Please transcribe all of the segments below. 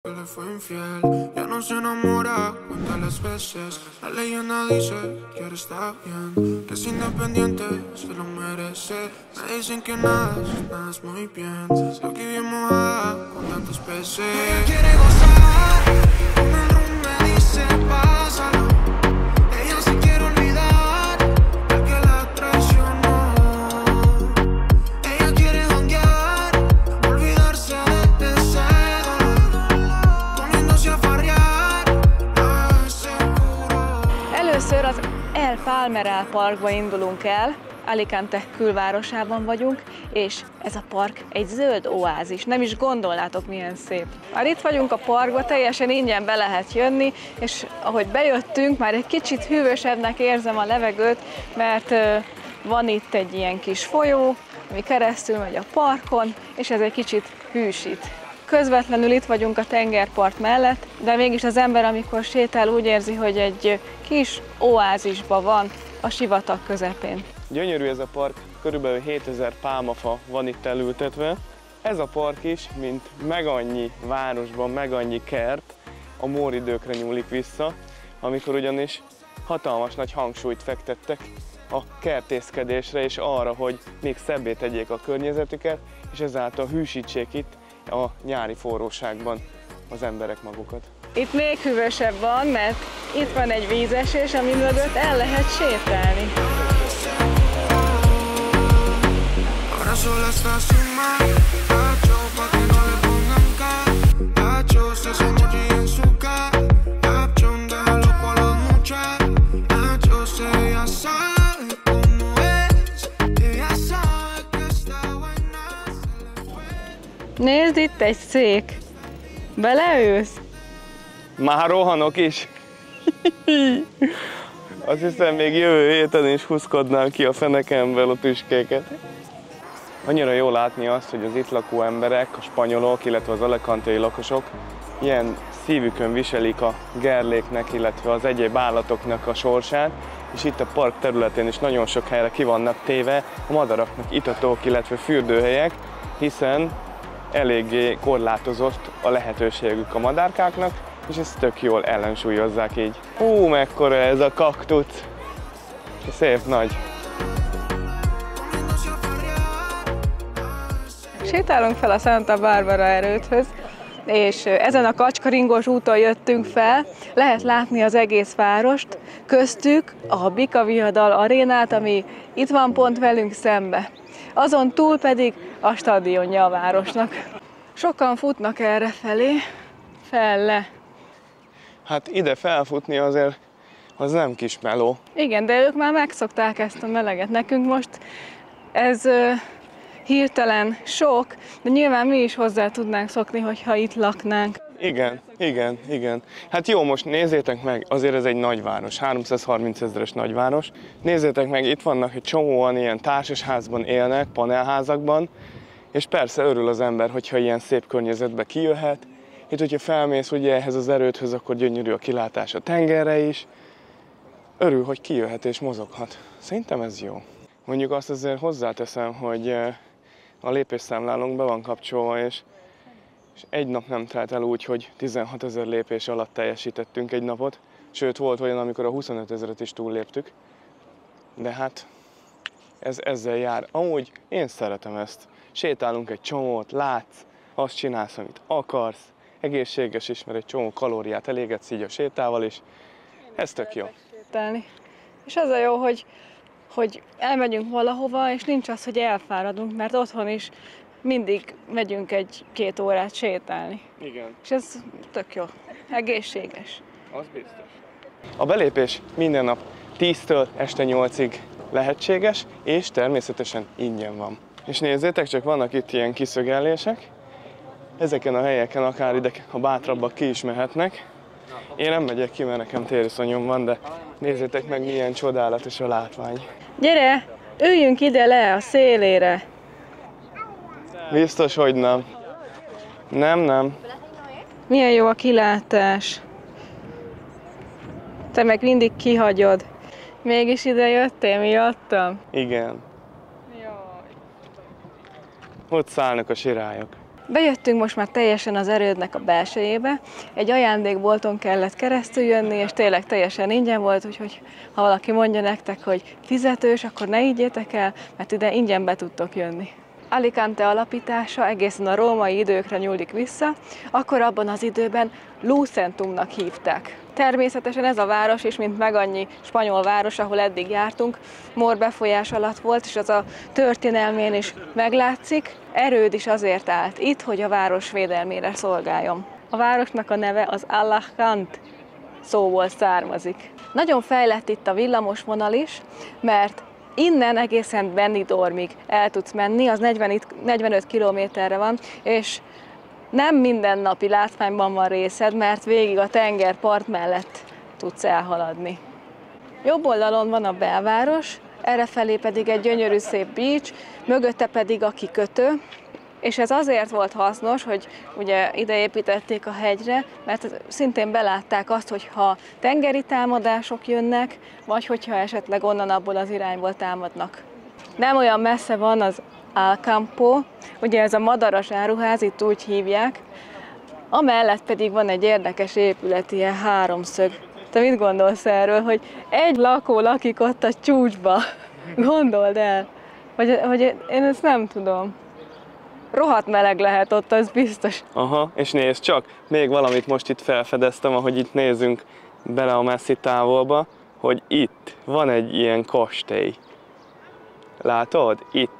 Le fue infiel, ya no se enamora, cuenta las veces. La leyenda dice que ahora está bien, que es independiente, se lo merece. Me dicen que nada es muy bien. Aquí bien mojada con tantos peces. Ella quiere gozar, con el rum me dice pásalo. Ella se quiere olvidar del que la traicionó. Ella quiere janguear, olvidarse de ese Először az El Palmeral parkba indulunk el, Alicante külvárosában vagyunk, és ez a park egy zöld oázis, nem is gondolnátok milyen szép. Már itt vagyunk a parkba, teljesen ingyen be lehet jönni, és ahogy bejöttünk, már egy kicsit hűvösebbnek érzem a levegőt, mert van itt egy ilyen kis folyó, ami keresztül megy a parkon, és ez egy kicsit hűsít. Közvetlenül itt vagyunk a tengerpart mellett, de mégis az ember, amikor sétál, úgy érzi, hogy egy kis oázisban van a sivatag közepén. Gyönyörű ez a park, körülbelül 7000 pálmafa van itt elültetve. Ez a park is, mint meg annyi városban, meg annyi kert, a móridőkre nyúlik vissza, amikor ugyanis hatalmas nagy hangsúlyt fektettek a kertészkedésre és arra, hogy még szebbé tegyék a környezetüket, és ezáltal hűsítsék itt a nyári forróságban az emberek magukat. Itt még hűvösebb van, mert itt van egy vízesés, ami mögött el lehet sétálni. Nézd, itt egy szék. Beleülsz? Már rohanok is. Azt hiszem, még jövő héten is húzkodnám ki a fenekemből a tüskéket. Annyira jó látni azt, hogy az itt lakó emberek, a spanyolok, illetve az alicantei lakosok ilyen szívükön viselik a gerléknek, illetve az egyéb állatoknak a sorsát, és itt a park területén is nagyon sok helyre ki vannak téve a madaraknak itatók, illetve fürdőhelyek, hiszen eléggé korlátozott a lehetőségük a madárkáknak, és ezt tök jól ellensúlyozzák így. Mekkora ez a kaktusz! Szép nagy! Sétálunk fel a Santa Barbara erődhöz, és ezen a kacskaringós úton jöttünk fel. Lehet látni az egész várost, köztük a Bika Viadal arénát, ami itt van pont velünk szembe. Azon túl pedig a stadionja a városnak. Sokan futnak errefelé, fel-le. Hát ide felfutni azért az nem kis meló. Igen, de ők már megszokták ezt a meleget. Nekünk most ez hirtelen sok, de nyilván mi is hozzá tudnánk szokni, hogyha itt laknánk. Igen. Hát jó, most nézzétek meg, azért ez egy nagyváros, 330 000-es nagyváros. Nézzétek meg, itt vannak egy csomóan ilyen társasházban élnek, panelházakban, és persze örül az ember, hogyha ilyen szép környezetbe kijöhet. Itt, hogyha felmész ugye ehhez az erődhöz, akkor gyönyörű a kilátás a tengerre is. Örül, hogy kijöhet és mozoghat. Szerintem ez jó. Mondjuk azt azért hozzáteszem, hogy a lépésszámlálónk be van kapcsolva, és egy nap nem telt el úgy, hogy 16 000 lépés alatt teljesítettünk egy napot. Sőt, volt olyan, amikor a 25 000-et is túlléptük. De hát ez ezzel jár. Amúgy én szeretem ezt. Sétálunk egy csomót, látsz, azt csinálsz, amit akarsz. Egészséges is, mert egy csomó kalóriát elégetsz így a sétával is. Ez tök jó. Sétálni. És az a jó, hogy elmegyünk valahova, és nincs az, hogy elfáradunk, mert otthon is mindig megyünk 1-2 órát sétálni. Igen. És ez tök jó. Egészséges. Az biztos. A belépés minden nap 10-től este 8-ig lehetséges, és természetesen ingyen van. És nézzétek, csak vannak itt ilyen kiszögellések. Ezeken a helyeken akár ide, ha bátrabbak ki is mehetnek. Én nem megyek ki, mert nekem tériszonyom van, de nézzétek meg, milyen csodálatos a látvány. Gyere, üljünk ide le a szélére. Biztos, hogy nem. Nem. Milyen jó a kilátás. Te meg mindig kihagyod. Mégis ide jöttél miattam? Igen. Jaj. Ott szállnak a sirályok. Bejöttünk most már teljesen az erődnek a belsejébe, egy ajándékbolton kellett keresztül jönni, és tényleg teljesen ingyen volt, úgyhogy ha valaki mondja nektek, hogy fizetős, akkor ne higgyétek el, mert ide ingyen be tudtok jönni. Alicante alapítása egészen a római időkre nyúlik vissza, akkor abban az időben Lucentumnak hívták. Természetesen ez a város is, mint meg annyi spanyol város, ahol eddig jártunk, mór befolyás alatt volt, és az a történelmén is meglátszik. Erőd is azért állt itt, hogy a város védelmére szolgáljon. A városnak a neve az Alacant szóból származik. Nagyon fejlett itt a villamosvonal is, mert innen egészen Benidormig el tudsz menni, az 45 kilométerre van, és nem mindennapi látványban van részed, mert végig a tengerpart mellett tudsz elhaladni. Jobb oldalon van a belváros, errefelé pedig egy gyönyörű szép beach, mögötte pedig a kikötő, és ez azért volt hasznos, hogy ugye ide építették a hegyre, mert szintén belátták azt, hogy ha tengeri támadások jönnek, vagy hogyha esetleg onnan abból az irányból támadnak. Nem olyan messze van az Alcampo, ugye ez a madaras áruház, itt úgy hívják, amellett pedig van egy érdekes épület, ilyen háromszög. Te mit gondolsz erről, hogy egy lakó lakik ott a csúcsba? Gondold el! Vagy én ezt nem tudom. Rohadt meleg lehet ott, az biztos. Aha, és nézd csak, még valamit most itt felfedeztem, ahogy itt nézünk bele a messzi távolba, hogy itt van egy ilyen kastély. Látod?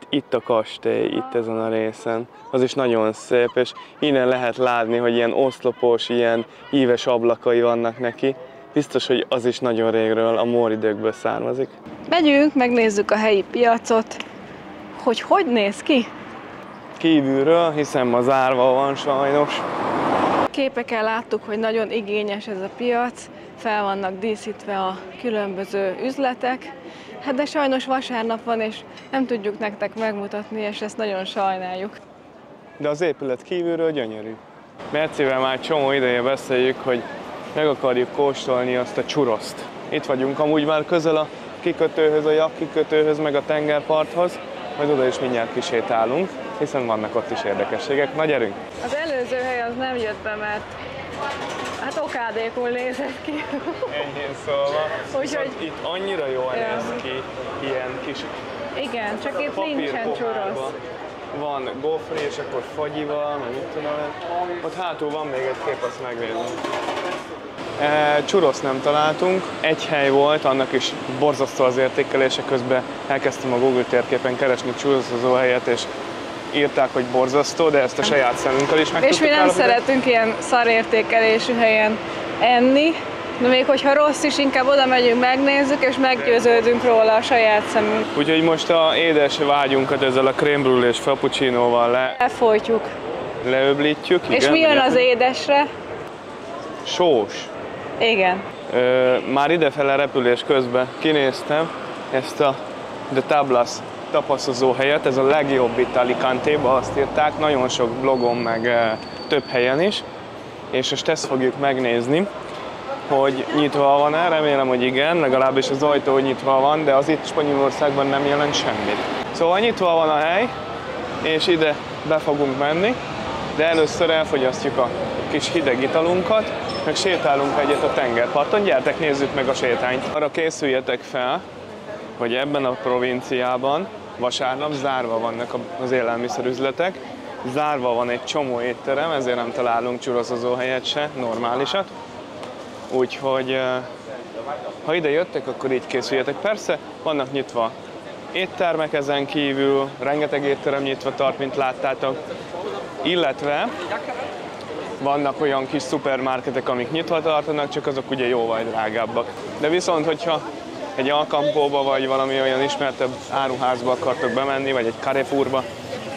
Itt a kastély, itt ezen a részen. Az is nagyon szép, és innen lehet látni, hogy ilyen oszlopos, ilyen íves ablakai vannak neki. Biztos, hogy az is nagyon régről, a mór időkből származik. Megyünk, megnézzük a helyi piacot, hogy néz ki. Kívülről, hiszen ma zárva van sajnos. Képeken láttuk, hogy nagyon igényes ez a piac, fel vannak díszítve a különböző üzletek, hát de sajnos vasárnap van, és nem tudjuk nektek megmutatni, és ezt nagyon sajnáljuk. De az épület kívülről gyönyörű. Mercivel már csomó ideje beszéljük, hogy meg akarjuk kóstolni azt a churroszt. Itt vagyunk amúgy már közel a kikötőhöz, a kikötőhöz, meg a tengerparthoz, majd oda is mindjárt kisétálunk, hiszen vannak ott is érdekességek. Na gyerünk! Az előző hely az nem jött be, mert hát okádékul nézett ki. Enyhén szólva. Úgyhogy itt annyira jól néz ki, ilyen kis... Igen, csak itt nincsen churros. Van gofri, és akkor fagyival, meg mit tudom én. Ott hátul van még egy kép, azt megnézem. Churros nem találtunk, egy hely volt, annak is borzasztó az értékelése, közben elkezdtem a Google térképen keresni churrosozó helyet, és írták, hogy borzasztó, de ezt a saját szemünkkel is meg tudtuk. És mi nem szeretünk ilyen szarértékelésű helyen enni, de még hogyha rossz is, inkább oda megyünk, megnézzük, és meggyőződünk róla a saját szemünk. Úgyhogy most a édes vágyunkat ezzel a crème brûlés frappuccinóval lefolytjuk. Leöblítjük. És igen, mi jön az édesre? Sós. Igen. Már idefele repülés közben kinéztem ezt a The Tablas tapaszozó helyet, ez a legjobb itt Alicante-ba, azt írták, nagyon sok blogon, meg több helyen is, és most ezt fogjuk megnézni, hogy nyitva van-e, remélem, hogy igen, legalábbis az ajtó nyitva van, de az itt Spanyolországban nem jelent semmit. Szóval nyitva van a hely, és ide be fogunk menni, de először elfogyasztjuk a kis hideg italunkat, meg sétálunk egyet a tengerparton, gyertek, nézzük meg a sétányt. Arra készüljetek fel, hogy ebben a provinciában vasárnap zárva vannak az élelmiszerüzletek, zárva van egy csomó étterem, ezért nem találunk churrosozó helyet se, normálisat. Úgyhogy ha ide jöttek, akkor így készüljetek. Persze, vannak nyitva éttermek ezen kívül, rengeteg étterem nyitva tart, mint láttátok, illetve vannak olyan kis szupermarketek, amik nyitva tartanak, csak azok ugye jóval drágábbak. De viszont, hogyha egy Alcampóba vagy valami olyan ismertebb áruházba akartok bemenni, vagy egy Carrefourba,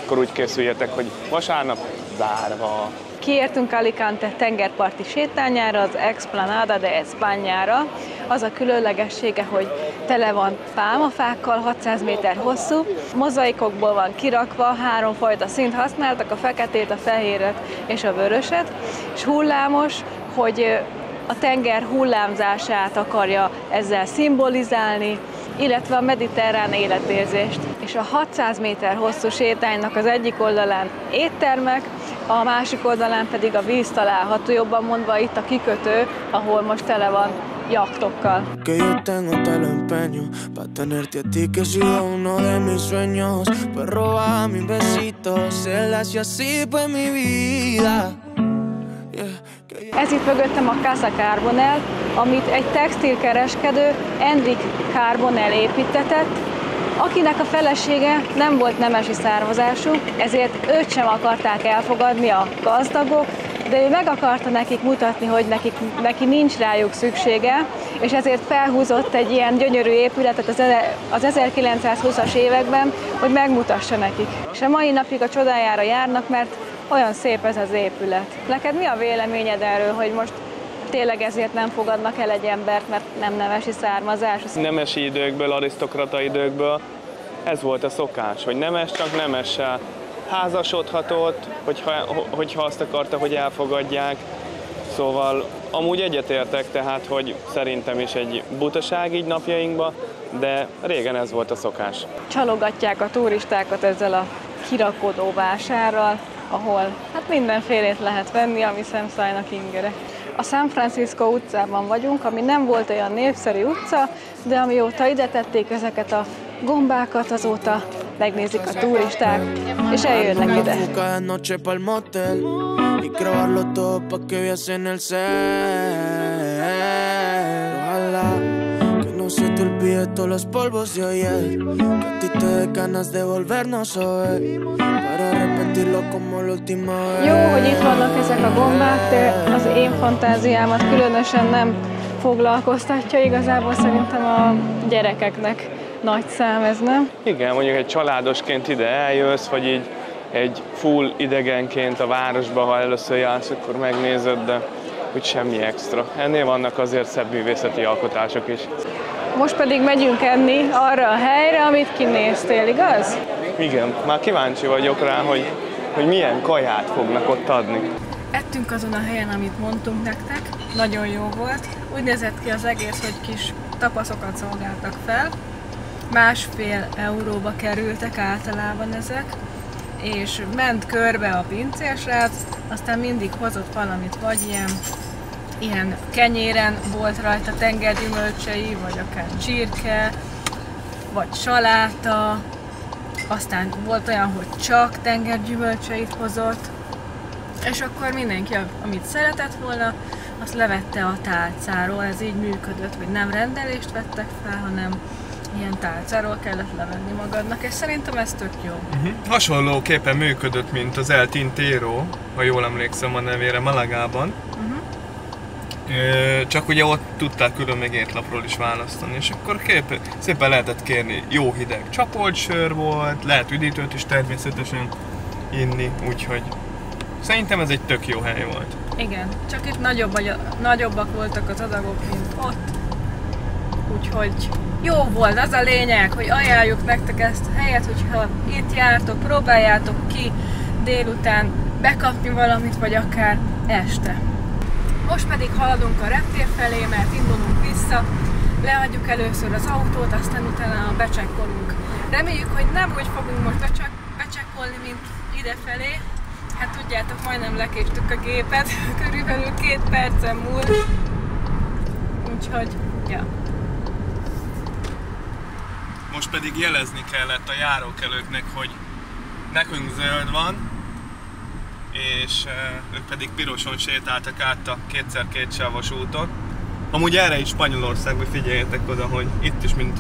akkor úgy készüljetek, hogy vasárnap zárva. Kiértünk Alicante tengerparti sétányára, az Explanada de Españára. Az a különlegessége, hogy tele van pálmafákkal, 600 méter hosszú, mozaikokból van kirakva, 3 fajta színt használtak, a feketét, a fehéret és a vöröset, és hullámos, hogy a tenger hullámzását akarja ezzel szimbolizálni, illetve a mediterrán életérzést. És a 600 méter hosszú sétánynak az egyik oldalán éttermek, a másik oldalán pedig a víz található, jobban mondva itt a kikötő, ahol most tele van jachtokkal. Ez itt mögöttem a Casa Carbonell, amit egy textilkereskedő, Enric Carbonell építetett, akinek a felesége nem volt nemesi származású, ezért őt sem akarták elfogadni a gazdagok, de ő meg akarta nekik mutatni, hogy neki nincs rájuk szüksége, és ezért felhúzott egy ilyen gyönyörű épületet az 1920-as években, hogy megmutassa nekik. És a mai napig a csodájára járnak, mert olyan szép ez az épület. Neked mi a véleményed erről, hogy most tényleg ezért nem fogadnak el egy embert, mert nem nemesi származás? Nemesi időkből, arisztokrata időkből ez volt a szokás, hogy nemes csak nemessel házasodhatott, hogyha azt akarta, hogy elfogadják. Szóval amúgy egyetértek, tehát, hogy szerintem is egy butaság így napjainkban, de régen ez volt a szokás. Csalogatják a turistákat ezzel a kirakodó vásárral, ahol hát mindenfélét lehet venni, ami szemszájnak ingere. A San Francisco utcában vagyunk, ami nem volt olyan népszerű utca, de amióta ide tették ezeket a gombákat, azóta megnézik a turisták, és eljönnek ide. Todos los polvos de ayer, que a ti te dé ganas de volvernos a ver, para repetirlo como la última vez. Jó, hogy itt vannak ezek a gombák, de az én fantáziámat különösen nem foglalkoztatja, igazából szerintem a gyerekeknek nagy szám ez, nem? Igen, mondjuk egy családosként ide eljössz, vagy így egy full idegenként a városba, ha először jársz, akkor megnézed, de úgy semmi extra. Ennél vannak azért szebb művészeti alkotások is. Most pedig megyünk enni arra a helyre, amit kinéztél, igaz? Igen, már kíváncsi vagyok rá, hogy milyen kaját fognak ott adni. Ettünk azon a helyen, amit mondtunk nektek, nagyon jó volt. Úgy nézett ki az egész, hogy kis tapaszokat szolgáltak fel. 1,5 euróba kerültek általában ezek, és ment körbe a pincérsrác, aztán mindig hozott valamit, vagy ilyen kenyéren volt rajta tengergyümölcsei, vagy akár csirke, vagy saláta, aztán volt olyan, hogy csak tengergyümölcseit hozott, és akkor mindenki, amit szeretett volna, azt levette a tálcáról, ez így működött, hogy nem rendelést vettek fel, hanem ilyen tálcáról kellett levenni magadnak, és szerintem ez tök jó. Hasonlóképpen működött, mint az El Tintero, ha jól emlékszem a nevére, Malagában. Csak ugye ott tudták külön még étlapról is választani, és akkor szépen lehetett kérni jó hideg csapolt sör volt, lehet üdítőt is természetesen inni, úgyhogy szerintem ez egy tök jó hely volt. Igen, csak itt nagyobbak voltak az adagok, mint ott, úgyhogy jó volt, az a lényeg, hogy ajánljuk nektek ezt a helyet, hogyha itt jártok, próbáljátok ki délután bekapni valamit, vagy akár este. Most pedig haladunk a reptér felé, mert indulunk vissza, leadjuk először az autót, aztán utána becsekkolunk. Reméljük, hogy nem úgy fogunk most becsekkolni, mint idefelé. Hát tudjátok, majdnem lekéstük a gépet, körülbelül 2 percen múlt. Úgyhogy, ja. Most pedig jelezni kellett a járókelőknek, hogy nekünk zöld van, és ők pedig piroson sétáltak át a 2x2 sávos úton. Amúgy erre is Spanyolországban figyeljetek oda, hogy itt is, mint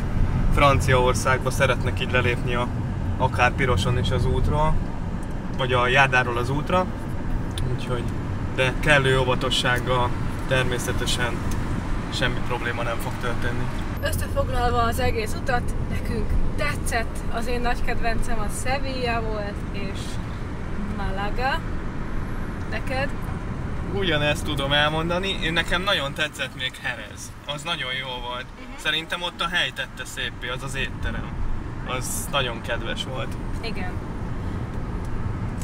Franciaországban szeretnek így lelépni akár piroson is az útról, vagy a járdáról az útra. Úgyhogy, de kellő óvatossággal természetesen semmi probléma nem fog történni. Összefoglalva az egész utat, nekünk tetszett, az én nagy kedvencem a Sevilla volt, és Málaga. Neked? Ugyanezt tudom elmondani, nekem nagyon tetszett még Jerez. Az nagyon jó volt. Szerintem ott a hely tette széppé, az az étterem. Az nagyon kedves volt. Igen.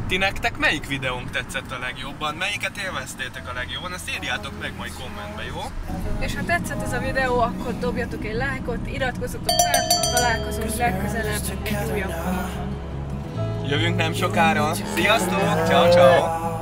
Ti nektek melyik videónk tetszett a legjobban? Melyiket élveztétek a legjobban? Ezt írjátok meg majd kommentbe, jó? És ha tetszett ez a videó, akkor dobjatok egy lájkot, iratkozzatok fel, találkozunk legközelebb egy újabb. Jövünk nem sokára. Sziasztok! Ciao, ciao!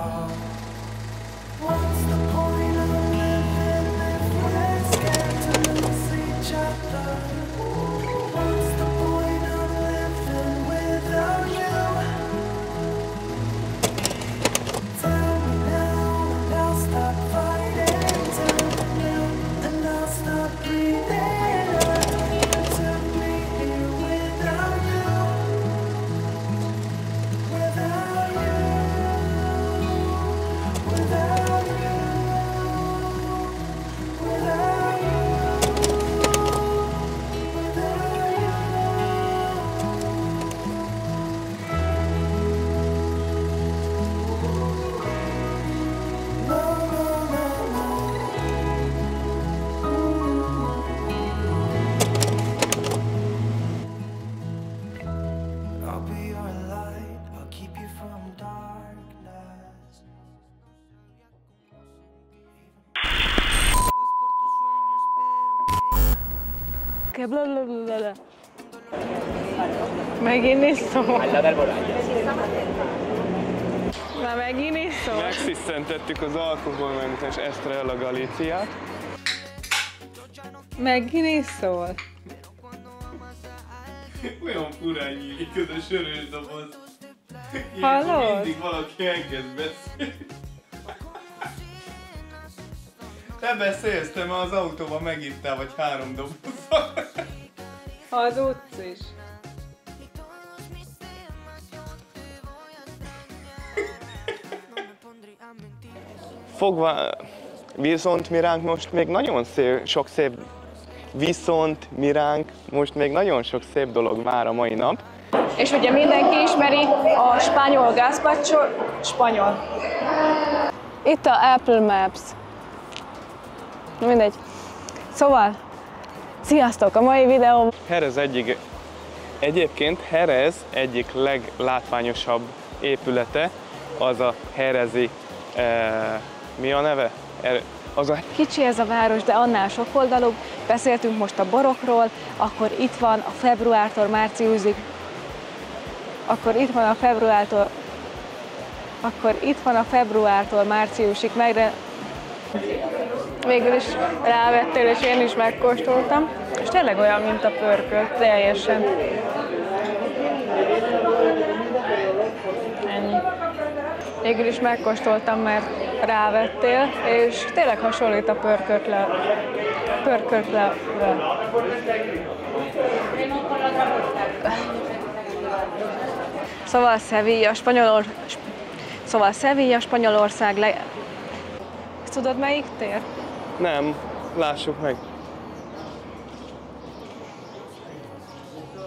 Perché blablabla. Megint is szól. Már megint is szól. Megsziszentettük az alkoholmentes Estrella Galíciát. Megint is szól. Olyan furán nyílik ez a sörös doboz. Hallod? Mindig valaki elkezd beszélni. Te beszélsz, te már az autóban megittál vagy 3 dobozzal. Hazudsz is. Fogva, viszont mi ránk most még nagyon sok szép, most még nagyon sok szép dolog vár a mai nap. És ugye mindenki ismeri a spanyol gazpacho, spanyol. Itt a Apple Maps. Na mindegy. Szóval, sziasztok! A mai videó... Egyébként Jerez egyik leglátványosabb épülete, az a jerezi, mi a neve? Kicsi ez a város, de annál sokoldalúbb. Beszéltünk most a borokról, akkor itt van a februártól márciusig. Végül is rávettél, és én is megkóstoltam. És tényleg olyan, mint a pörkölt, teljesen. Ennyi. Végül is megkóstoltam, mert rávettél, és tényleg hasonlít a pörköltre. Szóval Sevilla, Spanyolország Tudod melyik tér? Nem, lássuk meg.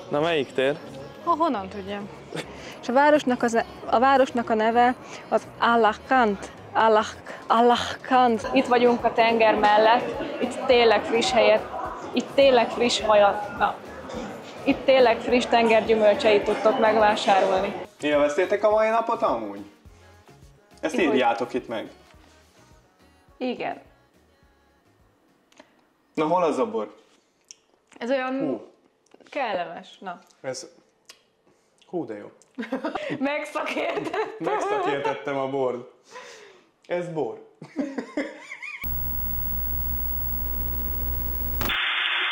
Na, melyik tér? Honnan tudjam? És a városnak a neve az Alacant. Itt vagyunk a tenger mellett, itt tényleg friss helyet, itt tényleg friss tengergyümölcseit tudtok megvásárolni. Élveztétek a mai napot amúgy? Ezt írjátok itt meg. Igen. Na, hol az a bor? Ez olyan kellemes. Na. Hú, de jó. Megszakértettem. Megszakértettem a bort. Ez bor.